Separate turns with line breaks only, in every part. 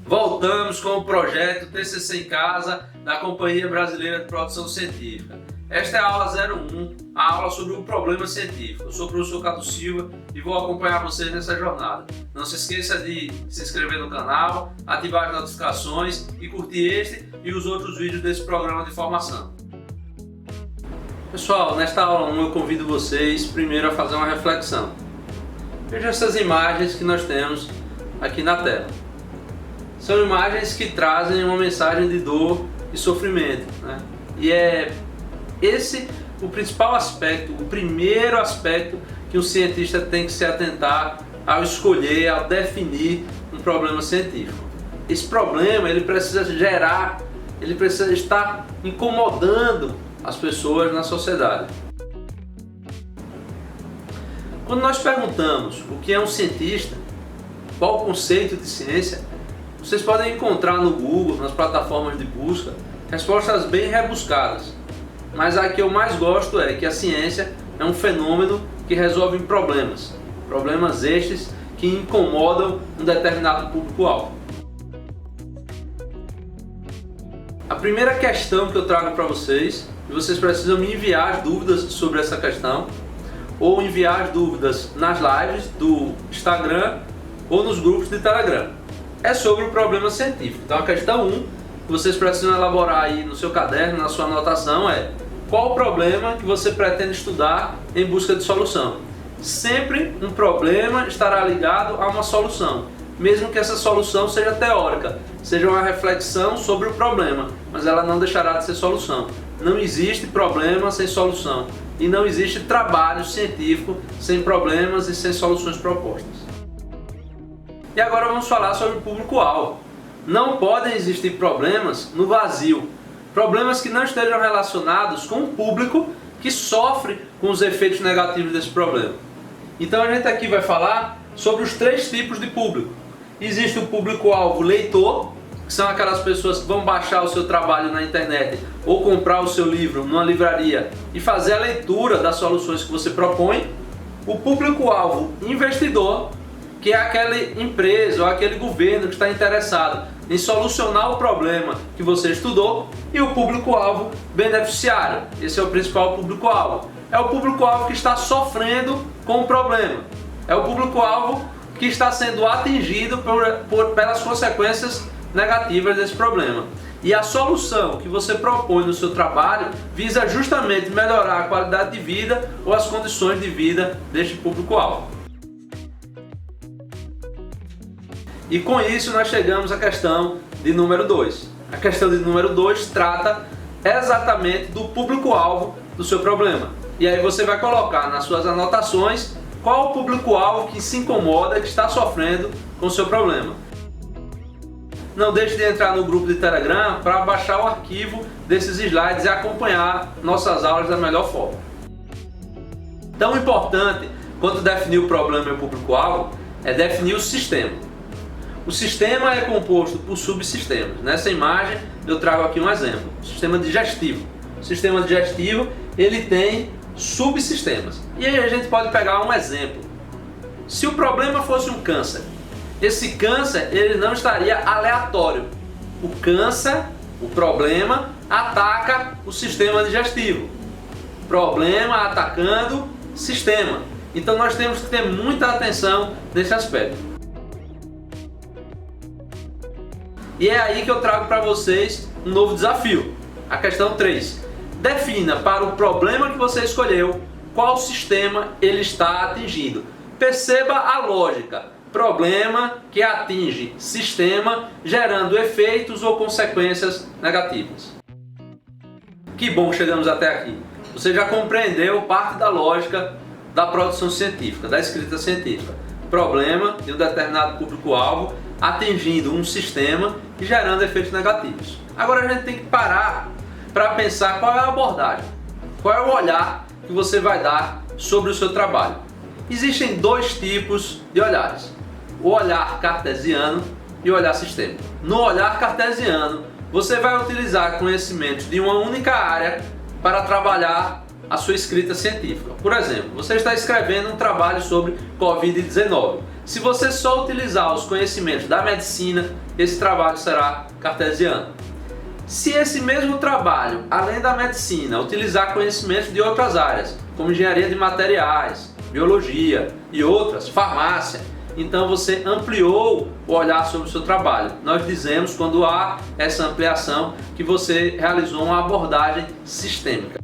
Voltamos com o projeto TCC em Casa da Companhia Brasileira de Produção Científica. Esta é a aula 01, a aula sobre o problema científico. Eu sou o professor Cato Silva e vou acompanhar vocês nessa jornada. Não se esqueça de se inscrever no canal, ativar as notificações e curtir este e os outros vídeos desse programa de formação. Pessoal, nesta aula 1 eu convido vocês primeiro a fazer uma reflexão. Veja essas imagens que nós temos aqui na tela. São imagens que trazem uma mensagem de dor e sofrimento, né? E é esse o principal aspecto, o primeiro aspecto que o cientista tem que se atentar ao escolher, ao definir um problema científico. Esse problema ele precisa estar incomodando as pessoas na sociedade. Quando nós perguntamos o que é um cientista, qual o conceito de ciência, vocês podem encontrar no Google, nas plataformas de busca, respostas bem rebuscadas. Mas a que eu mais gosto é que a ciência é um fenômeno que resolve problemas. Problemas estes que incomodam um determinado público-alvo. A primeira questão que eu trago para vocês, e vocês precisam me enviar as dúvidas sobre essa questão, ou enviar as dúvidas nas lives do Instagram ou nos grupos de Telegram. É sobre o problema científico. Então a questão 1 que vocês precisam elaborar aí no seu caderno, na sua anotação é: qual o problema que você pretende estudar em busca de solução? Sempre um problema estará ligado a uma solução, mesmo que essa solução seja teórica, seja uma reflexão sobre o problema, mas ela não deixará de ser solução. Não existe problema sem solução e não existe trabalho científico sem problemas e sem soluções propostas. E agora vamos falar sobre o público-alvo. Não podem existir problemas no vazio. Problemas que não estejam relacionados com o público que sofre com os efeitos negativos desse problema. Então a gente aqui vai falar sobre os 3 tipos de público. Existe o público-alvo leitor, que são aquelas pessoas que vão baixar o seu trabalho na internet ou comprar o seu livro numa livraria e fazer a leitura das soluções que você propõe. O público-alvo investidor, que é aquela empresa ou aquele governo que está interessado em solucionar o problema que você estudou. E o público-alvo beneficiário, esse é o principal público-alvo. É o público-alvo que está sofrendo com o problema. É o público-alvo que está sendo atingido pelas consequências negativas desse problema. E a solução que você propõe no seu trabalho visa justamente melhorar a qualidade de vida ou as condições de vida deste público-alvo. E com isso nós chegamos à questão de número 2. A questão de número 2 trata exatamente do público-alvo do seu problema. E aí você vai colocar nas suas anotações qual o público-alvo que se incomoda, que está sofrendo com o seu problema. Não deixe de entrar no grupo de Telegram para baixar o arquivo desses slides e acompanhar nossas aulas da melhor forma. Tão importante quanto definir o problema e o público-alvo é definir o sistema. O sistema é composto por subsistemas. Nessa imagem eu trago aqui um exemplo, o sistema digestivo. O sistema digestivo ele tem subsistemas. E aí a gente pode pegar um exemplo. Se o problema fosse um câncer, esse câncer ele não estaria aleatório. O câncer, o problema, ataca o sistema digestivo. Problema atacando sistema. Então nós temos que ter muita atenção nesse aspecto. E é aí que eu trago para vocês um novo desafio. A questão 3. Defina para o problema que você escolheu qual sistema ele está atingindo. Perceba a lógica. Problema que atinge sistema, gerando efeitos ou consequências negativas. Que bom que chegamos até aqui. Você já compreendeu parte da lógica da produção científica, da escrita científica. Problema de um determinado público-alvo atingindo um sistema e gerando efeitos negativos. Agora a gente tem que parar para pensar qual é a abordagem, qual é o olhar que você vai dar sobre o seu trabalho. Existem 2 tipos de olhares: o olhar cartesiano e o olhar sistêmico. No olhar cartesiano, você vai utilizar conhecimentos de uma única área para trabalhar a sua escrita científica. Por exemplo, você está escrevendo um trabalho sobre Covid-19. Se você só utilizar os conhecimentos da medicina, esse trabalho será cartesiano. Se esse mesmo trabalho, além da medicina, utilizar conhecimentos de outras áreas, como engenharia de materiais, biologia e outras, farmácia, então você ampliou o olhar sobre o seu trabalho. Nós dizemos, quando há essa ampliação, que você realizou uma abordagem sistêmica.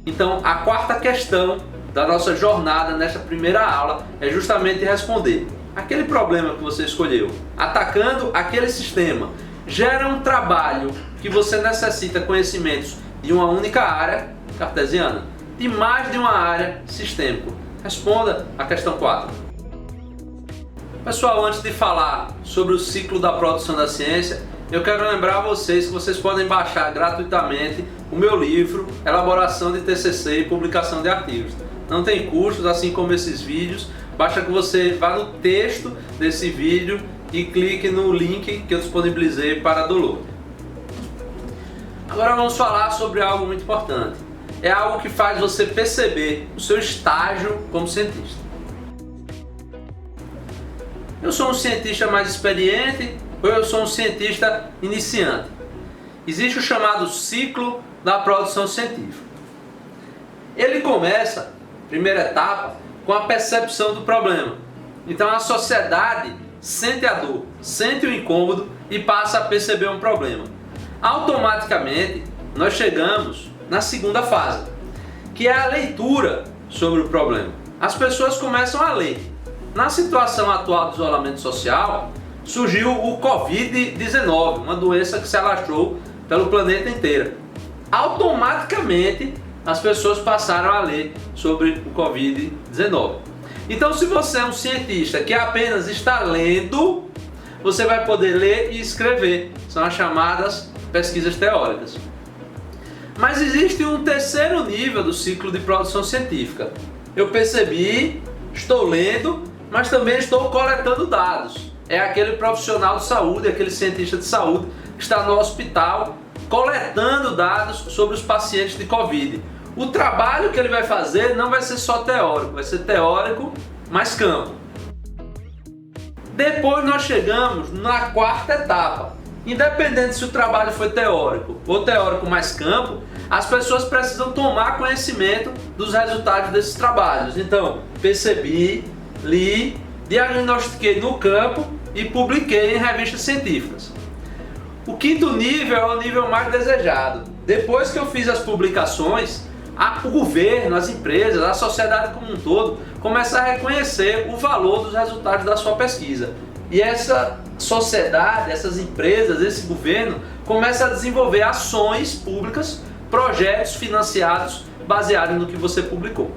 Então, a quarta questão da nossa jornada nesta primeira aula é justamente responder: aquele problema que você escolheu, atacando aquele sistema, gera um trabalho que você necessita conhecimentos de uma única área, cartesiana, de mais de uma área, sistêmico. Responda a questão 4. Pessoal, antes de falar sobre o ciclo da produção da ciência, eu quero lembrar a vocês que vocês podem baixar gratuitamente o meu livro Elaboração de TCC e Publicação de Artigos. Não tem custos, assim como esses vídeos. Basta que você vá no texto desse vídeo e clique no link que eu disponibilizei para download. Agora vamos falar sobre algo muito importante. É algo que faz você perceber o seu estágio como cientista. Eu sou um cientista mais experiente ou eu sou um cientista iniciante? Existe o chamado ciclo da produção científica. Ele começa, primeira etapa, com a percepção do problema. Então a sociedade sente a dor, sente o incômodo e passa a perceber um problema. Automaticamente nós chegamos na segunda fase, que é a leitura sobre o problema. As pessoas começam a ler. Na situação atual do isolamento social, surgiu o Covid-19, uma doença que se alastrou pelo planeta inteiro. Automaticamente as pessoas passaram a ler sobre o Covid-19. Então, se você é um cientista que apenas está lendo, você vai poder ler e escrever. São as chamadas pesquisas teóricas. Mas existe um terceiro nível do ciclo de produção científica. Eu percebi, estou lendo, mas também estou coletando dados. É aquele profissional de saúde, aquele cientista de saúde que está no hospital coletando dados sobre os pacientes de Covid. O trabalho que ele vai fazer não vai ser só teórico, vai ser teórico mais campo. Depois nós chegamos na quarta etapa. Independente se o trabalho foi teórico ou teórico mais campo, as pessoas precisam tomar conhecimento dos resultados desses trabalhos. Então, percebi, li, diagnostiquei no campo e publiquei em revistas científicas. O quinto nível é o nível mais desejado. Depois que eu fiz as publicações, o governo, as empresas, a sociedade como um todo começa a reconhecer o valor dos resultados da sua pesquisa. E essa sociedade, essas empresas, esse governo começa a desenvolver ações públicas, projetos financiados baseados no que você publicou.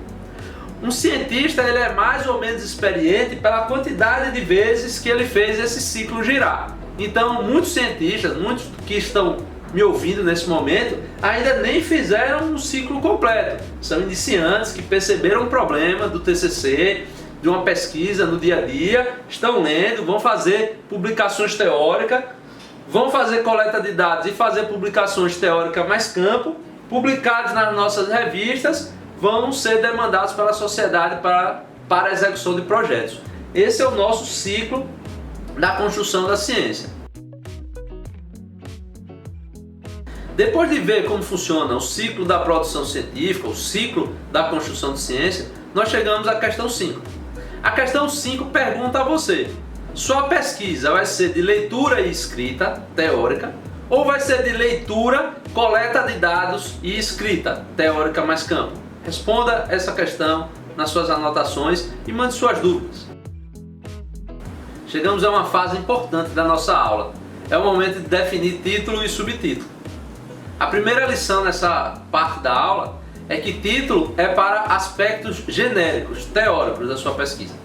Um cientista ele é mais ou menos experiente pela quantidade de vezes que ele fez esse ciclo girar. Então, muitos cientistas, muitos que estão me ouvindo nesse momento, ainda nem fizeram um ciclo completo. São iniciantes que perceberam um problema do TCC, de uma pesquisa no dia a dia, estão lendo, vão fazer publicações teóricas, vão fazer coleta de dados e fazer publicações teóricas mais campo, publicados nas nossas revistas, vão ser demandados pela sociedade para a execução de projetos. Esse é o nosso ciclo da construção da ciência. Depois de ver como funciona o ciclo da produção científica, o ciclo da construção de ciência, nós chegamos à questão 5. A questão 5 pergunta a você: sua pesquisa vai ser de leitura e escrita teórica ou vai ser de leitura, coleta de dados e escrita teórica mais campo? Responda essa questão nas suas anotações e mande suas dúvidas. Chegamos a uma fase importante da nossa aula. É o momento de definir título e subtítulo. A primeira lição nessa parte da aula é que título é para aspectos genéricos, teóricos da sua pesquisa.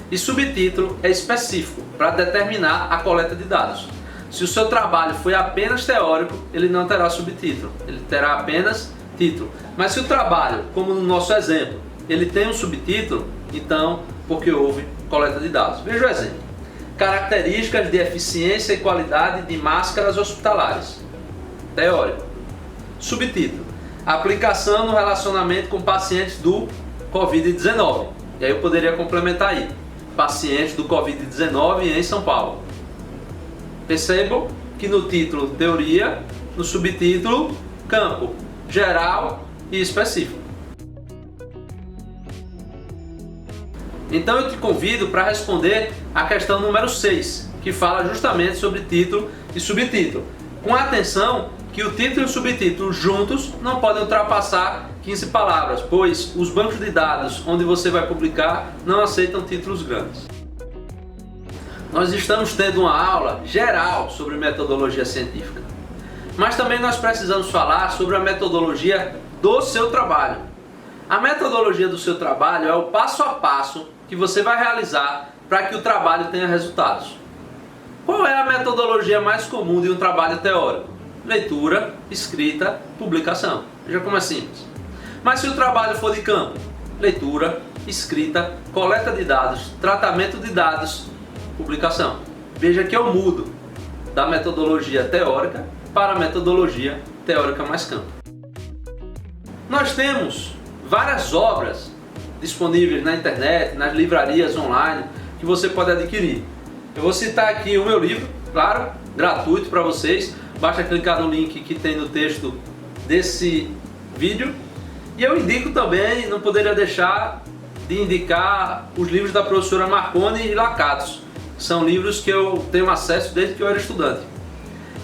E subtítulo é específico, para determinar a coleta de dados. Se o seu trabalho foi apenas teórico, ele não terá subtítulo, ele terá apenas título. Mas se o trabalho, como no nosso exemplo, ele tem um subtítulo, então porque houve coleta de dados. Veja o exemplo: características de eficiência e qualidade de máscaras hospitalares. Teórico. Subtítulo: aplicação no relacionamento com pacientes do Covid-19. E aí eu poderia complementar aí, pacientes do Covid-19 em São Paulo. Percebam que no título teoria, no subtítulo campo geral e específico. Então eu te convido para responder a questão número 6, que fala justamente sobre título e subtítulo. Com atenção que o título e o subtítulo juntos não podem ultrapassar 15 palavras, pois os bancos de dados onde você vai publicar não aceitam títulos grandes. Nós estamos tendo uma aula geral sobre metodologia científica, mas também nós precisamos falar sobre a metodologia do seu trabalho. A metodologia do seu trabalho é o passo a passo que você vai realizar para que o trabalho tenha resultados. Qual é a metodologia mais comum de um trabalho teórico? Leitura, escrita, publicação. Veja como é simples. Mas se o trabalho for de campo, leitura, escrita, coleta de dados, tratamento de dados, publicação. Veja que eu mudo da metodologia teórica para a metodologia teórica mais campo. Nós temos várias obras disponíveis na internet, nas livrarias online, que você pode adquirir. Eu vou citar aqui o meu livro, claro, gratuito para vocês. Basta clicar no link que tem no texto desse vídeo. E eu indico também, não poderia deixar de indicar os livros da professora Marconi e Lacatos. São livros que eu tenho acesso desde que eu era estudante.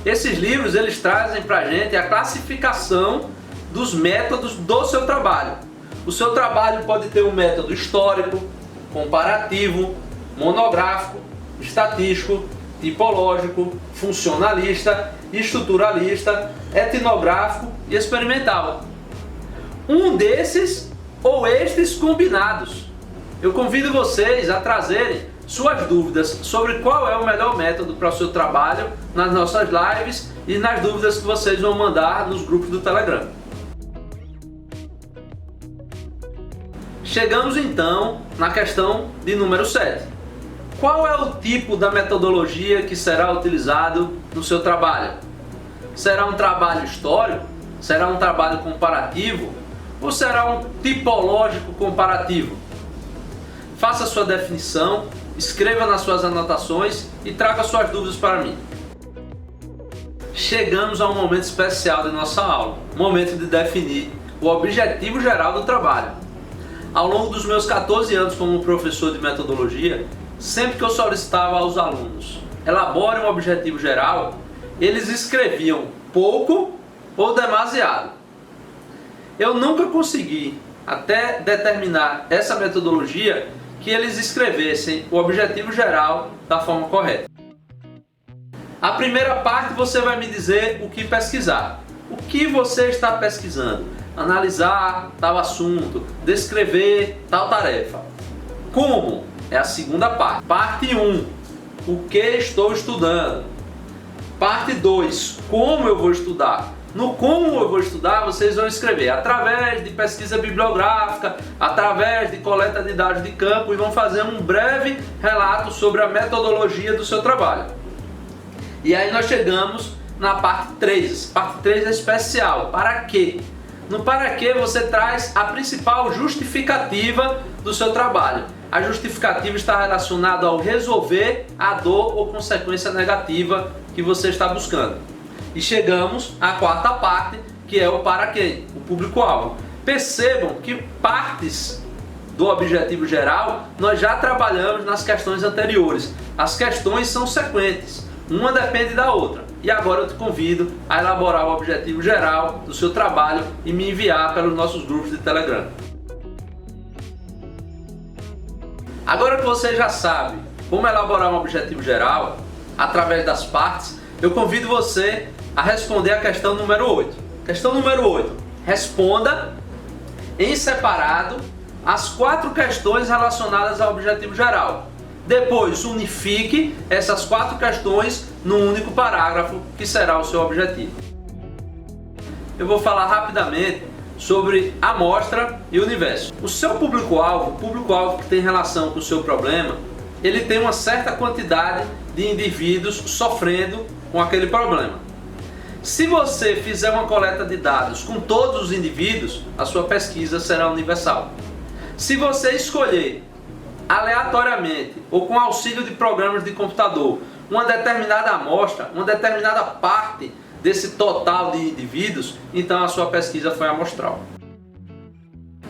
Esses livros, eles trazem para a gente a classificação dos métodos do seu trabalho. O seu trabalho pode ter um método histórico, comparativo, monográfico, estatístico, tipológico, funcionalista, estruturalista, etnográfico e experimental. Um desses ou estes combinados. Eu convido vocês a trazerem suas dúvidas sobre qual é o melhor método para o seu trabalho nas nossas lives e nas dúvidas que vocês vão mandar nos grupos do Telegram. Chegamos então na questão de número 7. Qual é o tipo da metodologia que será utilizado no seu trabalho? Será um trabalho histórico? Será um trabalho comparativo? Ou será um tipológico comparativo? Faça sua definição, escreva nas suas anotações e traga suas dúvidas para mim. Chegamos a um momento especial de nossa aula, momento de definir o objetivo geral do trabalho. Ao longo dos meus 14 anos como professor de metodologia, sempre que eu solicitava aos alunos elaborem um objetivo geral, eles escreviam pouco ou demasiado. Eu nunca consegui, até determinar essa metodologia, que eles escrevessem o objetivo geral da forma correta. A primeira parte você vai me dizer o que pesquisar. O que você está pesquisando? Analisar tal assunto, descrever tal tarefa. Como? É a segunda parte. Parte 1. O que estou estudando? Parte 2. Como eu vou estudar? No como eu vou estudar, vocês vão escrever através de pesquisa bibliográfica, através de coleta de dados de campo e vão fazer um breve relato sobre a metodologia do seu trabalho. E aí nós chegamos na parte 3. Parte 3 é especial. Para quê? No para quê você traz a principal justificativa do seu trabalho. A justificativa está relacionada ao resolver a dor ou consequência negativa que você está buscando. E chegamos à quarta parte, que é o para quê, o público-alvo. Percebam que partes do objetivo geral nós já trabalhamos nas questões anteriores. As questões são sequentes, uma depende da outra. E agora eu te convido a elaborar o objetivo geral do seu trabalho e me enviar pelos nossos grupos de Telegram. Agora que você já sabe como elaborar um objetivo geral através das partes, eu convido você a responder a questão número 8. Questão número 8. Responda em separado as 4 questões relacionadas ao objetivo geral. Depois, unifique essas 4 questões num único parágrafo, que será o seu objetivo. Eu vou falar rapidamente sobre a amostra e o universo. O seu público-alvo, o público-alvo que tem relação com o seu problema, ele tem uma certa quantidade de indivíduos sofrendo com aquele problema. Se você fizer uma coleta de dados com todos os indivíduos, a sua pesquisa será universal. Se você escolher aleatoriamente ou com auxílio de programas de computador uma determinada amostra, uma determinada parte desse total de indivíduos, então a sua pesquisa foi amostral.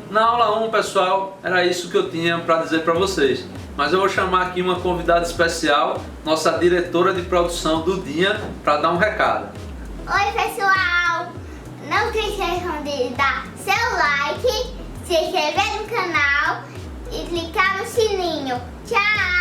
Na aula 1, pessoal, era isso que eu tinha para dizer para vocês. Mas eu vou chamar aqui uma convidada especial, nossa diretora de produção, Dudinha, para dar um recado.
Oi, pessoal! Não se esqueçam de dar seu like, se inscrever no canal e clicar no sininho. Tchau!